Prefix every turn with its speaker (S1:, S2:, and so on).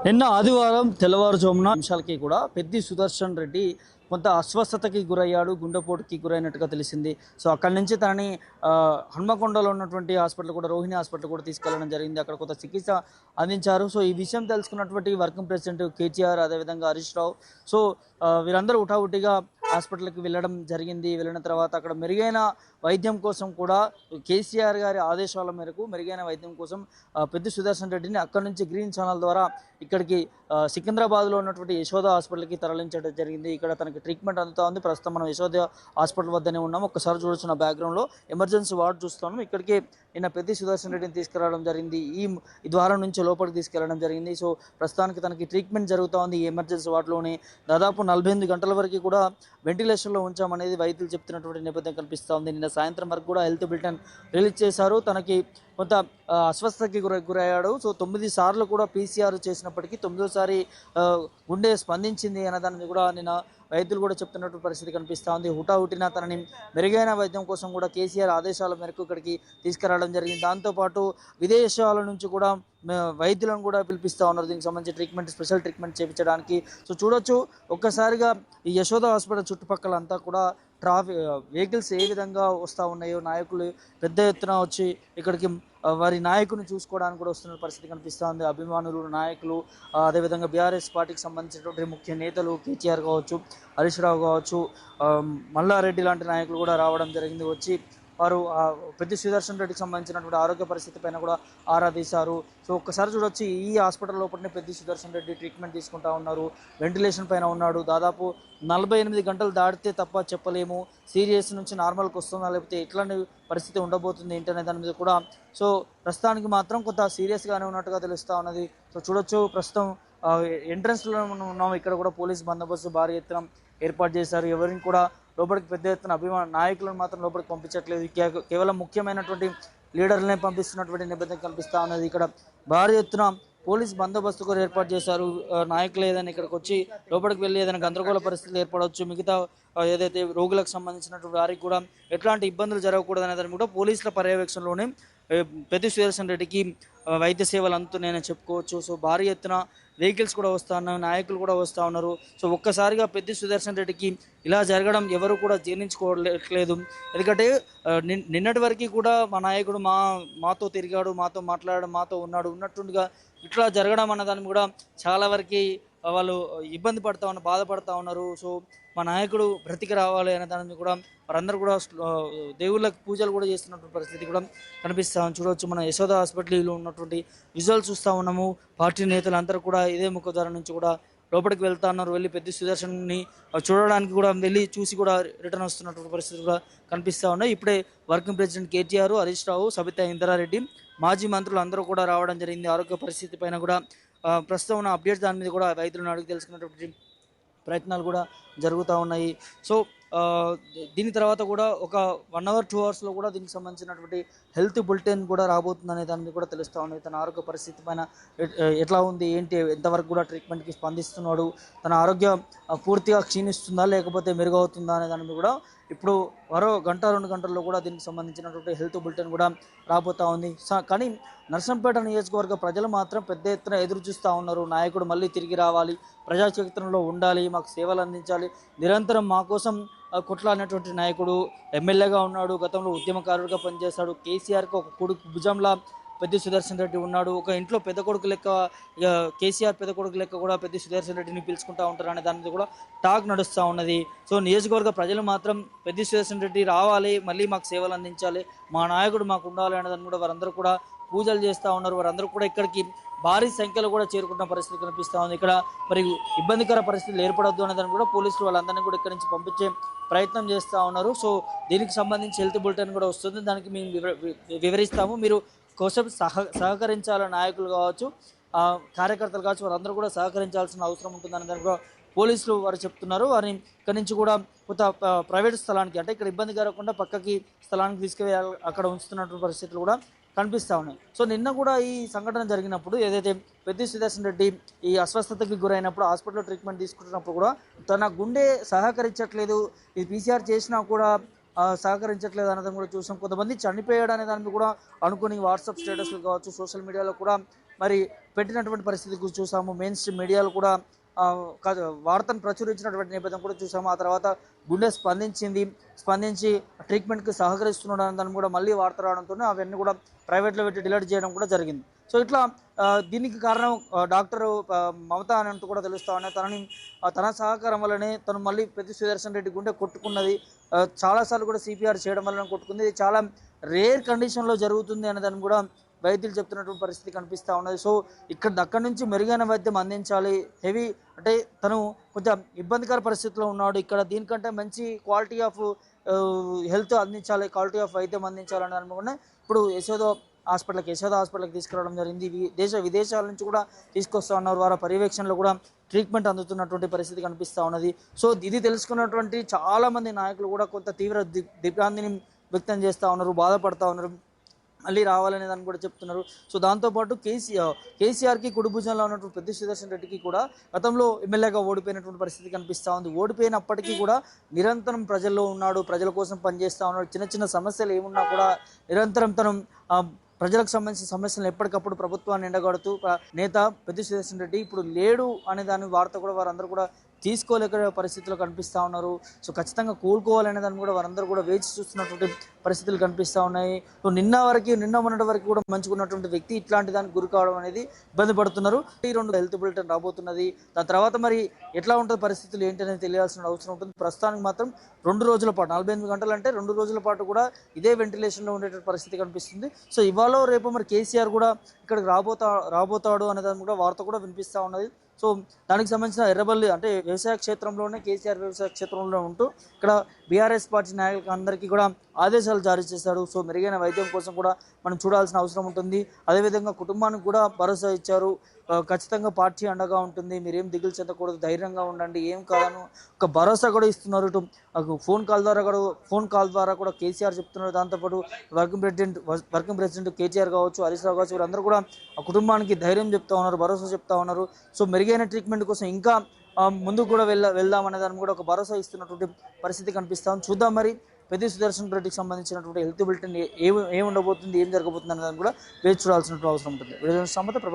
S1: నిన్న ఆదివారం తెల్లవారుజామున నిమిషాలకి కూడా పెద్ది సుదర్శన్ రెడ్డి కొంత అస్వస్థతకి గురయ్యాడు, గుండెపోటుకి గురైనట్టుగా తెలిసింది. సో అక్కడి నుంచి తనని హన్మకొండలో ఉన్నటువంటి హాస్పిటల్ కూడా, రోహిణి హాస్పిటల్ కూడా తీసుకెళ్లడం జరిగింది. అక్కడ కొంత చికిత్స అందించారు. సో ఈ విషయం తెలుసుకున్నటువంటి వర్కింగ్ ప్రెసిడెంట్ కేటీఆర్, అదేవిధంగా హరీష్ రావు, సో వీరందరూ హుటాహుటిగా హాస్పిటల్కి వెళ్ళడం జరిగింది. వెళ్ళిన తర్వాత అక్కడ మెరుగైన వైద్యం కోసం కూడా కేసీఆర్ గారి ఆదేశాల మేరకు మెరుగైన వైద్యం కోసం పెద్ది సుదర్శన్ రెడ్డిని అక్కడి నుంచి గ్రీన్ ఛానల్ ద్వారా ఇక్కడికి సికింద్రాబాద్లో ఉన్నటువంటి యశోద హాస్పిటల్కి తరలించడం జరిగింది. ఇక్కడ తనకి ట్రీట్మెంట్ అందుతా ఉంది. ప్రస్తుతం మనం యశోద హాస్పిటల్ వద్దనే ఉన్నాం. ఒక్కసారి చూడొచ్చు, నా బ్యాక్గ్రౌండ్లో ఎమర్జెన్సీ వార్డు చూస్తున్నాము. ఇక్కడికి నిన్న పెద్ది సుదర్శన్ రెడ్డిని తీసుకురావడం జరిగింది. ఈ ద్వారం నుంచి లోపలికి తీసుకెళ్లడం జరిగింది. సో ప్రస్తుతానికి తనకి ట్రీట్మెంట్ జరుగుతూ ఉంది. ఈ ఎమర్జెన్సీ వార్డులోనే దాదాపు 48 గంటల వరకు కూడా వెంటిలేషన్లో ఉంచామనేది వైద్యులు చెప్తున్నటువంటి నేపథ్యం కనిపిస్తూ ఉంది. నిన్న సాయంత్రం వరకు కూడా హెల్త్ బులెటిన్ రిలీజ్ చేశారు. తనకి కొంత అస్వస్థతకి గురయ్యాడు. సో 9 సార్లు కూడా పీసీఆర్ చేసినప్పటికీ 9వ సారి గుండె స్పందించింది అన్నదాన్ని కూడా నిన్న వైద్యులు కూడా చెప్తున్నటువంటి పరిస్థితి కనిపిస్తూ ఉంది. హుటాహుటిన తనని మెరుగైన వైద్యం కోసం కూడా కేసీఆర్ ఆదేశాల మేరకు ఇక్కడికి తీసుకురావడం జరిగింది. దాంతోపాటు విదేశాల నుంచి కూడా వైద్యులను కూడా పిలిపిస్తూ ఉన్నారు దీనికి సంబంధించి స్పెషల్ ట్రీట్మెంట్ చేయించడానికి. సో చూడొచ్చు, ఒక్కసారిగా ఈ యశోద హాస్పిటల్ చుట్టుపక్కల అంతా కూడా వెహికల్స్ ఏ విధంగా వస్తూ ఉన్నాయో, నాయకులు పెద్ద ఎత్తున వచ్చి ఇక్కడికి వారి నాయకుని చూసుకోవడానికి కూడా వస్తున్న పరిస్థితి కనిపిస్తూ ఉంది. అభిమానులు, నాయకులు, అదేవిధంగా బీఆర్ఎస్ పార్టీకి సంబంధించినటువంటి ముఖ్య నేతలు కేటీఆర్ కావచ్చు, హరీష్ రావు కావచ్చు, మల్లారెడ్డి లాంటి నాయకులు కూడా రావడం జరిగింది. వచ్చి వారు పెద్ది సుదర్శన్ రెడ్డికి సంబంధించినటువంటి ఆరోగ్య పరిస్థితి పైన కూడా ఆరా తీశారు. సో ఒక్కసారి చూడొచ్చు, ఈ హాస్పిటల్ లోపలనే పెద్ది సుదర్శన్ రెడ్డి ట్రీట్మెంట్ తీసుకుంటా ఉన్నారు. వెంటిలేషన్ పైన ఉన్నాడు. దాదాపు 48 గంటలు దాటితే తప్ప చెప్పలేము సీరియస్ నుంచి నార్మల్కి వస్తుందా లేకపోతే ఎట్లాంటి పరిస్థితి ఉండబోతుంది ఏంటనే దాని మీద కూడా. సో ప్రస్తుతానికి మాత్రం కొంత సీరియస్గానే ఉన్నట్టుగా తెలుస్తూ ఉన్నది. సో చూడొచ్చు, ప్రస్తుతం ఎంట్రన్స్లో ఉన్నాము. ఇక్కడ కూడా పోలీస్ బందోబస్తు భారీ ఎత్తున ఏర్పాటు చేశారు. ఎవరిని కూడా లోపలికి పెద్ద ఎత్తున నాయకులను మాత్రం లోపలికి పంపించట్లేదు. కేవలం ముఖ్యమైనటువంటి లీడర్లనే పంపిస్తున్నటువంటి నేపథ్యం కనిపిస్తూ ఉన్నది. ఇక్కడ భారీ ఎత్తున పోలీస్ బందోబస్తు కూడా ఏర్పాటు చేశారు. నాయకులు ఏదైనా ఇక్కడికి వచ్చి లోపలికి వెళ్ళి ఏదైనా గందరగోళ పరిస్థితులు ఏర్పడవచ్చు, మిగతా ఏదైతే రోగులకు సంబంధించినటువంటి వారికి కూడా ఎట్లాంటి ఇబ్బందులు జరగకూడదు అనేదాన్ని కూడా పోలీసుల పర్యవేక్షణలోనే పెద్ది సుదర్శన్ రెడ్డికి వైద్య సేవలు అందుతున్నాయని చెప్పుకోవచ్చు. సో భారీ ఎత్తున వెహికల్స్ కూడా వస్తూ ఉన్నాయి, నాయకులు కూడా వస్తూ ఉన్నారు. సో ఒక్కసారిగా పెద్ది సుదర్శన్ రెడ్డికి ఇలా జరగడం ఎవరు కూడా జీర్ణించుకోవట్లేదు. ఎందుకంటే నిన్నటి వరకు కూడా మా నాయకుడు మాతో తిరిగాడు, మాతో మాట్లాడడం, మాతో ఉన్నట్టుండిగా ఇట్లా జరగడం అన్నదాన్ని కూడా చాలా వరకు వాళ్ళు ఇబ్బంది పడుతూ ఉన్నారు, బాధపడుతూ ఉన్నారు. సో మా నాయకుడు బ్రతికి రావాలి అనే దాని కూడా వారందరూ కూడా దేవుళ్ళకి పూజలు కూడా చేస్తున్నటువంటి పరిస్థితి కూడా కనిపిస్తాం. చూడవచ్చు, మన యశోద హాస్పిటల్లో ఉన్నటువంటి విజువల్స్ చూస్తూ ఉన్నాము. పార్టీ నేతలు అందరూ కూడా ఇదే ముఖద్వారం నుంచి కూడా లోపలికి వెళ్తా ఉన్నారు. వెళ్ళి పెద్ది సుదర్శన్ని చూడడానికి కూడా వెళ్ళి చూసి కూడా రిటర్న్ వస్తున్నటువంటి పరిస్థితి కూడా కనిపిస్తూ ఉన్నాయి. ఇప్పుడే వర్కింగ్ ప్రెసిడెంట్ కేటీఆర్, హరీష్ రావు, సబితా ఇంద్రారెడ్డి, మాజీ మంత్రులు అందరూ కూడా రావడం జరిగింది. ఆరోగ్య పరిస్థితి పైన కూడా ప్రస్తుతం ఉన్న అప్డేట్స్ దాని మీద కూడా రైతులను అడిగి తెలుసుకున్నటువంటి ప్రయత్నాలు కూడా జరుగుతూ ఉన్నాయి. సో దీని తర్వాత కూడా ఒక 1 hour 2 hours కూడా దీనికి సంబంధించినటువంటి హెల్త్ బులెటిన్ కూడా రాబోతుందనే దాని మీద కూడా తెలుస్తూ ఉంది. తన ఆరోగ్య పరిస్థితి పైన ఎట్లా ఉంది, ఏంటి, ఎంతవరకు కూడా ట్రీట్మెంట్కి స్పందిస్తున్నాడు, తన ఆరోగ్యం పూర్తిగా క్షీణిస్తుందా లేకపోతే మెరుగవుతుందా అనే దాని మీద కూడా ఇప్పుడు మరో 1-2 గంటల్లో కూడా దీనికి సంబంధించినటువంటి హెల్త్ బులెటిన్ కూడా రాబోతూ ఉంది. కానీ నర్సంపేట నియోజకవర్గ ప్రజలు మాత్రం పెద్ద ఎత్తున ఎదురు చూస్తూ ఉన్నారు. నాయకుడు మళ్ళీ తిరిగి రావాలి, ప్రజాక్షేత్రంలో ఉండాలి, మాకు సేవలు అందించాలి, నిరంతరం మా కోసం కొట్లాడినటువంటి నాయకుడు, ఎమ్మెల్యేగా ఉన్నాడు, గతంలో ఉద్యమకారుడిగా పనిచేశాడు, కేసీఆర్కి ఒక కొడుకు భుజంలా పెద్ది సుదర్శన్ రెడ్డి ఉన్నాడు, ఒక ఇంట్లో పెద్ద కొడుకు లెక్క కేసీఆర్ పెద్ద కొడుకు లెక్క కూడా పెద్ది సుదర్శన్ రెడ్డిని పిలుచుకుంటూ ఉంటారు అనే దాని మీద కూడా టాక్ నడుస్తూ ఉన్నది. సో నియోజకవర్గ ప్రజలు మాత్రం పెద్ది సుదర్శన్ రెడ్డి రావాలి, మళ్ళీ మాకు సేవలు అందించాలి, మా నాయకుడు మాకు ఉండాలి అనేదాన్ని కూడా వారందరూ కూడా పూజలు చేస్తూ ఉన్నారు. వారందరూ కూడా ఇక్కడికి భారీ సంఖ్యలో కూడా చేరుకున్న పరిస్థితి కనిపిస్తూ ఉంది. ఇక్కడ మరి ఇబ్బందికర పరిస్థితులు ఏర్పడొద్దు అనేదాన్ని కూడా పోలీసులు వాళ్ళందరినీ కూడా ఇక్కడి నుంచి పంపించే ప్రయత్నం చేస్తూ ఉన్నారు. సో దీనికి సంబంధించి హెల్త్ బులెటిన్ కూడా వస్తుంది, దానికి మేము వివరిస్తాము. మీరు కోసం సహకరించాలని నాయకులు కావచ్చు, కార్యకర్తలు కావచ్చు, వారందరూ కూడా సహకరించాల్సిన అవసరం ఉంటుందని దాన్ని కూడా పోలీసులు వారు చెప్తున్నారు. వారిని ఇక్కడి నుంచి కూడా కొంత ప్రైవేట్ స్థలానికి, అంటే ఇక్కడ ఇబ్బంది కలగకుండా పక్కకి స్థలానికి తీసుకువెళ్ళి అక్కడ ఉంచుతున్నటువంటి పరిస్థితులు కూడా కనిపిస్తూ ఉన్నాయి. సో నిన్న కూడా ఈ సంఘటన జరిగినప్పుడు ఏదైతే పెద్ది సుదర్శన్ రెడ్డి ఈ అస్వస్థతకి గురైనప్పుడు హాస్పిటల్లో ట్రీట్మెంట్ తీసుకుంటున్నప్పుడు కూడా తన గుండె సహకరించట్లేదు, ఇది పీసీఆర్ చేసినా కూడా సహకరించట్లేదు అన్నది కూడా చూసాం. కొంతమంది చనిపోయాడు అనే దాన్ని కూడా అనుకుని వాట్సాప్ స్టేటస్లు కావచ్చు, సోషల్ మీడియాలో కూడా మరి పెట్టినటువంటి పరిస్థితి చూసాము. మెయిన్ స్ట్రీమ్ మీడియాలు కూడా వార్తను ప్రచురించినటువంటి నేపథ్యం కూడా చూసాము. ఆ తర్వాత గుండె స్పందించి ట్రీట్మెంట్కి సహకరిస్తున్నాడు అనే దాన్ని కూడా మళ్ళీ వార్త రావడంతో అవన్నీ కూడా ప్రైవేట్లో పెట్టి డిలీట్ చేయడం కూడా జరిగింది. సో ఇట్లా దీనికి కారణం డాక్టర్ మమత అని అంటూ కూడా తెలుస్తా ఉన్నాయి. తన సహకారం వల్లనే తను మళ్ళీ పెద్ది సుదర్శన్ రెడ్డి గుండె కొట్టుకున్నది. చాలాసార్లు కూడా సిపిఆర్ చేయడం వల్ల కొట్టుకుంది. ఇది చాలా రేర్ కండిషన్లో జరుగుతుంది అనే దాన్ని కూడా వైద్యులు చెప్తున్నటువంటి పరిస్థితి కనిపిస్తూ ఉన్నది. సో అక్కడి నుంచి మెరుగైన వైద్యం అందించాలి. హెవీ అంటే తను కొంచెం ఇబ్బందికర పరిస్థితిలో ఉన్నాడు. ఇక్కడ దీనికంటే మంచి క్వాలిటీ ఆఫ్ హెల్త్ అందించాలి, క్వాలిటీ ఆఫ్ వైద్యం అందించాలని అనుకున్నా ఇప్పుడు యశోద హాస్పిటల్కి తీసుకురావడం జరిగింది. దేశ విదేశాల నుంచి కూడా తీసుకొస్తా ఉన్నారు. వారి పర్యవేక్షణలో కూడా ట్రీట్మెంట్ అందుతున్నటువంటి పరిస్థితి కనిపిస్తూ ఉన్నది. సో ఇది తెలుసుకున్నటువంటి చాలామంది నాయకులు కూడా కొంత తీవ్ర దిగ్భ్రాంతిని వ్యక్తం చేస్తూ ఉన్నారు, బాధపడతా ఉన్నారు, మళ్ళీ రావాలనే దాన్ని కూడా చెప్తున్నారు. సో దాంతోపాటు కేసీఆర్కి కుడి భుజంలో ఉన్నటువంటి పెద్ది సుదర్శన్ రెడ్డికి కూడా గతంలో ఎమ్మెల్యేగా ఓడిపోయినటువంటి పరిస్థితి కనిపిస్తూ ఉంది. ఓడిపోయినప్పటికీ కూడా నిరంతరం ప్రజల్లో ఉన్నాడు, ప్రజల కోసం పనిచేస్తూ ఉన్నాడు. చిన్న చిన్న సమస్యలు ఏమున్నా కూడా నిరంతరం తను ప్రజలకు సంబంధించిన సమస్యలను ఎప్పటికప్పుడు ప్రభుత్వాన్ని ఎండగడుతూ నేత పెద్ది సుదర్శన్ రెడ్డి ఇప్పుడు లేడు అనే దాని వార్త కూడా వారందరూ కూడా తీసుకోలేక పరిస్థితులు కనిపిస్తూ ఉన్నారు. సో ఖచ్చితంగా కోలుకోవాలనే దాన్ని కూడా వారందరూ కూడా వేచి చూస్తున్నటువంటి పరిస్థితులు కనిపిస్తూ ఉన్నాయి. సో నిన్న మొన్నటి వరకు కూడా మంచుకున్నటువంటి వ్యక్తి ఇట్లాంటి దానికి గురి కావడం అనేది ఇబ్బంది పడుతున్నారు. ఈ 2 హెల్త్ బులెటిన్ రాబోతున్నది. దాని తర్వాత మరి ఎట్లా ఉంటుంది పరిస్థితులు ఏంటి అనేది తెలియాల్సిన అవసరం ఉంటుంది. ప్రస్తుతానికి మాత్రం 2 రోజుల పాటు 48 గంటలు అంటే 2 రోజుల పాటు కూడా ఇదే వెంటిలేషన్లో ఉండేటువంటి పరిస్థితి కనిపిస్తుంది. సో ఇవాళ రేపు మరి కేసీఆర్ కూడా ఇక్కడికి రాబోతాడు అనే దాని కూడా వార్త కూడా వినిపిస్తూ ఉన్నది. సో దానికి సంబంధించిన ఎర్రబల్లి అంటే వ్యవసాయ క్షేత్రంలోనే కేసీఆర్ వ్యవసాయ క్షేత్రంలో ఉంటూ ఇక్కడ బీఆర్ఎస్ పార్టీ నాయకులకు అందరికీ కూడా ఆదేశాలు జారీ చేశారు. సో మెరుగైన వైద్యం కోసం కూడా మనం చూడాల్సిన అవసరం ఉంటుంది. అదేవిధంగా కుటుంబానికి కూడా భరోసా ఇచ్చారు. ఖచ్చితంగా పార్టీ అండగా ఉంటుంది, మీరేం దిగులు చెందకూడదు, ధైర్యంగా ఉండండి, ఏం కాదని ఒక భరోసా కూడా ఇస్తున్నారు. ఇటు ఫోన్ కాల్ ద్వారా కూడా కేసీఆర్ చెప్తున్నారు. దాంతోపాటు వర్కింగ్ ప్రెసిడెంట్ కేటీఆర్ కావచ్చు, హరీష్ రావు కావచ్చు, వీరందరూ కూడా ఆ కుటుంబానికి ధైర్యం చెప్తా ఉన్నారు, భరోసా చెప్తా ఉన్నారు. సో మెరుగైన ట్రీట్మెంట్ కోసం ఇంకా ముందుకు కూడా వెళ్దామనే దాన్ని కూడా ఒక భరోసా ఇస్తున్నటువంటి పరిస్థితి కనిపిస్తాం. చూద్దాం మరి పెద్ది సుదర్శన్ రెడ్డికి సంబంధించినటువంటి హెల్త్ బులెటిన్ ఏమి ఉండబోతుంది, ఏం జరగబోతుంది అనే దాన్ని కూడా వేచి చూడాల్సినటువంటి అవసరం ఉంటుంది. ప్రభాకర్.